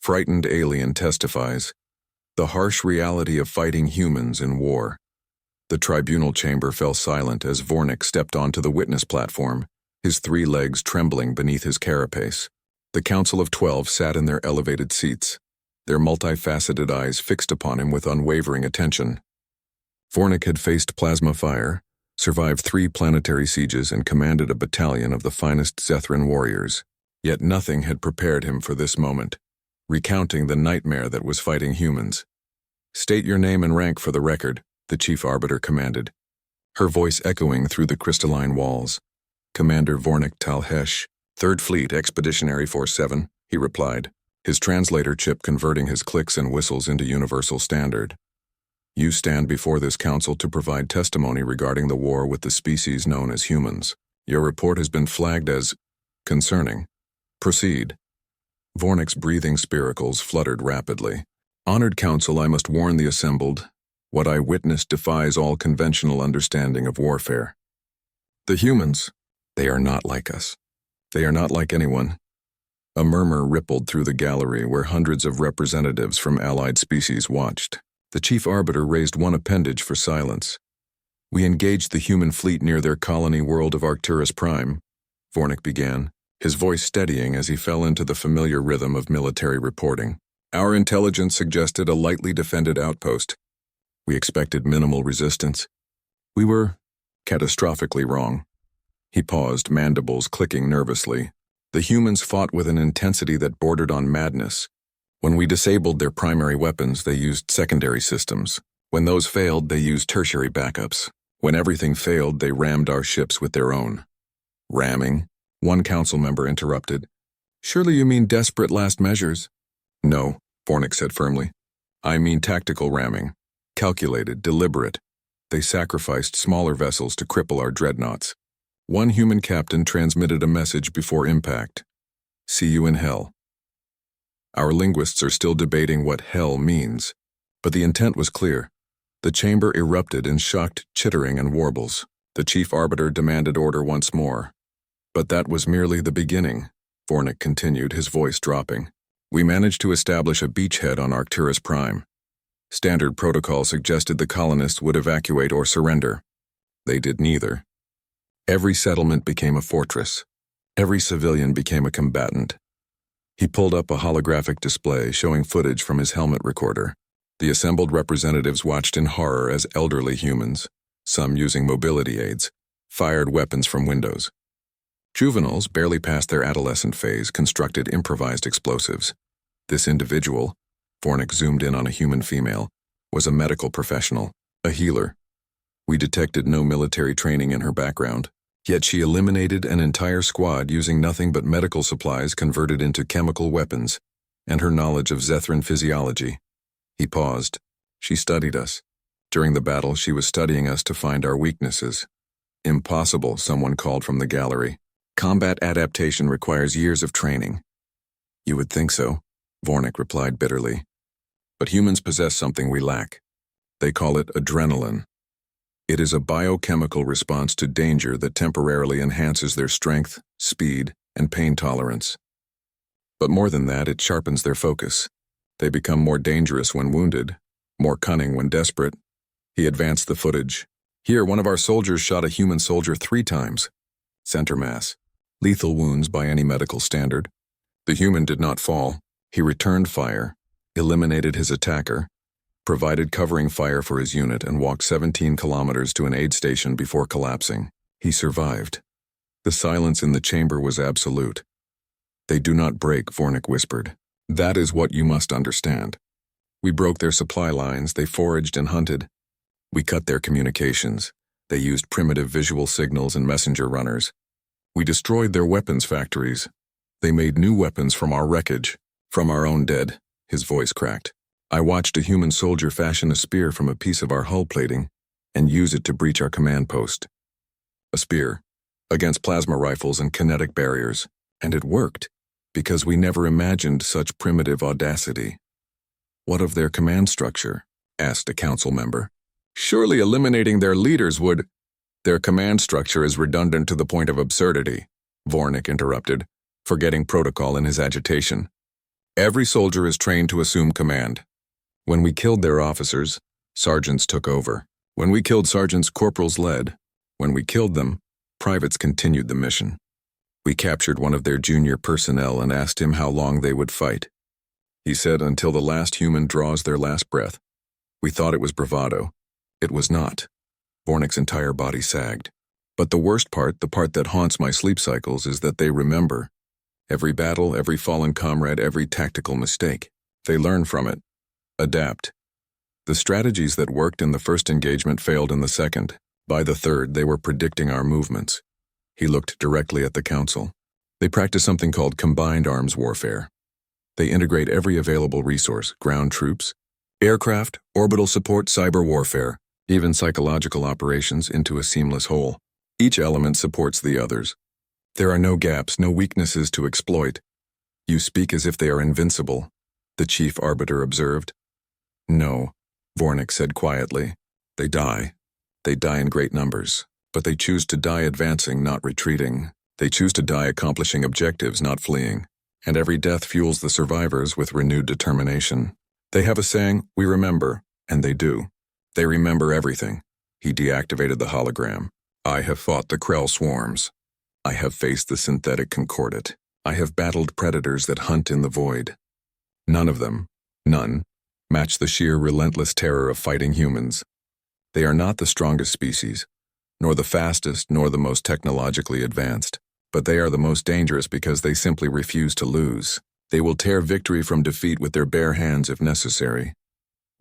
Frightened alien testifies. The harsh reality of fighting humans in war. The tribunal chamber fell silent as Vornik stepped onto the witness platform, his 3 legs trembling beneath his carapace. The Council of 12 sat in their elevated seats, their multifaceted eyes fixed upon him with unwavering attention. Vornik had faced plasma fire, survived 3 planetary sieges, and commanded a battalion of the finest Zethran warriors. Yet nothing had prepared him for this moment, recounting the nightmare that was fighting humans. "State your name and rank for the record," the chief arbiter commanded, her voice echoing through the crystalline walls. "Commander Vornik Talhesh, 3rd Fleet Expeditionary Force 7, he replied, his translator chip converting his clicks and whistles into universal standard. "You stand before this council to provide testimony regarding the war with the species known as humans. Your report has been flagged as concerning. Proceed." Vornik's breathing spiracles fluttered rapidly. "Honored council, I must warn the assembled. What I witnessed defies all conventional understanding of warfare. The humans, they are not like us. They are not like anyone." A murmur rippled through the gallery where hundreds of representatives from allied species watched. The chief arbiter raised one appendage for silence. "We engaged the human fleet near their colony world of Arcturus Prime," Vornik began, his voice steadying as he fell into the familiar rhythm of military reporting. "Our intelligence suggested a lightly defended outpost. We expected minimal resistance. We were catastrophically wrong." He paused, mandibles clicking nervously. "The humans fought with an intensity that bordered on madness. When we disabled their primary weapons, they used secondary systems. When those failed, they used tertiary backups. When everything failed, they rammed our ships with their own." "Ramming?" one council member interrupted. "Surely you mean desperate last measures." "No," Vornik said firmly. "I mean tactical ramming. Calculated, deliberate. They sacrificed smaller vessels to cripple our dreadnoughts. One human captain transmitted a message before impact. 'See you in hell.' Our linguists are still debating what hell means, but the intent was clear. The chamber erupted in shocked chittering and warbles. The chief arbiter demanded order once more. "But that was merely the beginning," Vornik continued, his voice dropping. "We managed to establish a beachhead on Arcturus Prime. Standard protocol suggested the colonists would evacuate or surrender. They did neither. Every settlement became a fortress. Every civilian became a combatant." He pulled up a holographic display showing footage from his helmet recorder. The assembled representatives watched in horror as elderly humans, some using mobility aids, fired weapons from windows. Juveniles, barely past their adolescent phase, constructed improvised explosives. This individual, Vornik zoomed in on a human female, was a medical professional, a healer. We detected no military training in her background, yet she eliminated an entire squad using nothing but medical supplies converted into chemical weapons, and her knowledge of Zethran physiology. He paused. "She studied us. During the battle, she was studying us to find our weaknesses." "Impossible," someone called from the gallery. "Combat adaptation requires years of training." "You would think so," Vornik replied bitterly. "But humans possess something we lack. They call it adrenaline. It is a biochemical response to danger that temporarily enhances their strength, speed, and pain tolerance. But more than that, it sharpens their focus. They become more dangerous when wounded, more cunning when desperate." He advanced the footage. "Here, one of our soldiers shot a human soldier 3 times. Center mass. Lethal wounds by any medical standard. The human did not fall. He returned fire, eliminated his attacker, provided covering fire for his unit, and walked 17 kilometers to an aid station before collapsing. He survived." The silence in the chamber was absolute. "They do not break," Vornik whispered. "That is what you must understand. We broke their supply lines, they foraged and hunted. We cut their communications. They used primitive visual signals and messenger runners. We destroyed their weapons factories. They made new weapons from our wreckage, from our own dead." His voice cracked. "I watched a human soldier fashion a spear from a piece of our hull plating and use it to breach our command post. A spear, against plasma rifles and kinetic barriers. And it worked, because we never imagined such primitive audacity." "What of their command structure?" asked a council member. "Surely eliminating their leaders would—" "Their command structure is redundant to the point of absurdity," Vornik interrupted, forgetting protocol in his agitation. Every soldier is trained to assume command. When we killed their officers, sergeants took over. When we killed sergeants, corporals led. When we killed them, privates continued the mission. We captured one of their junior personnel and asked him how long they would fight. He said, until the last human draws their last breath. We thought it was bravado. It was not. Vornik's entire body sagged. But the worst part, the part that haunts my sleep cycles, is that they remember. Every battle, every fallen comrade, every tactical mistake. They learn from it. Adapt. The strategies that worked in the first engagement failed in the second. By the third, they were predicting our movements. He looked directly at the council. They practice something called combined arms warfare. They integrate every available resource, ground troops, aircraft, orbital support, cyber warfare, even psychological operations, into a seamless whole. Each element supports the others. There are no gaps, no weaknesses to exploit. You speak as if they are invincible, the chief arbiter observed. No, Vornik said quietly. They die. They die in great numbers. But they choose to die advancing, not retreating. They choose to die accomplishing objectives, not fleeing. And every death fuels the survivors with renewed determination. They have a saying, we remember, and they do. They remember everything. He deactivated the hologram. I have fought the Krell swarms. I have faced the synthetic concordate. I have battled predators that hunt in the void. None of them, none, match the sheer relentless terror of fighting humans. They are not the strongest species, nor the fastest, nor the most technologically advanced, but they are the most dangerous because they simply refuse to lose. They will tear victory from defeat with their bare hands if necessary.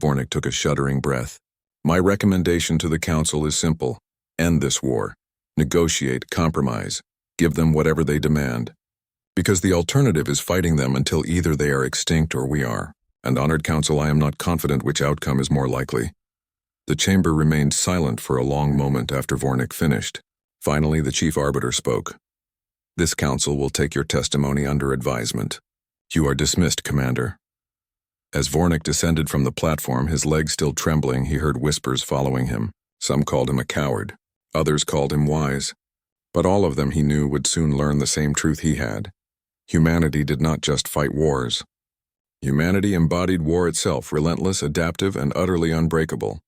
Vornik took a shuddering breath. My recommendation to the council is simple. End this war. Negotiate, compromise. Give them whatever they demand. Because the alternative is fighting them until either they are extinct or we are. And honored council, I am not confident which outcome is more likely. The chamber remained silent for a long moment after Vornik finished. Finally, the chief arbiter spoke. This council will take your testimony under advisement. You are dismissed, Commander. As Vornik descended from the platform, his legs still trembling, he heard whispers following him. Some called him a coward. Others called him wise. But all of them, he knew, would soon learn the same truth he had. Humanity did not just fight wars. Humanity embodied war itself, relentless, adaptive, and utterly unbreakable.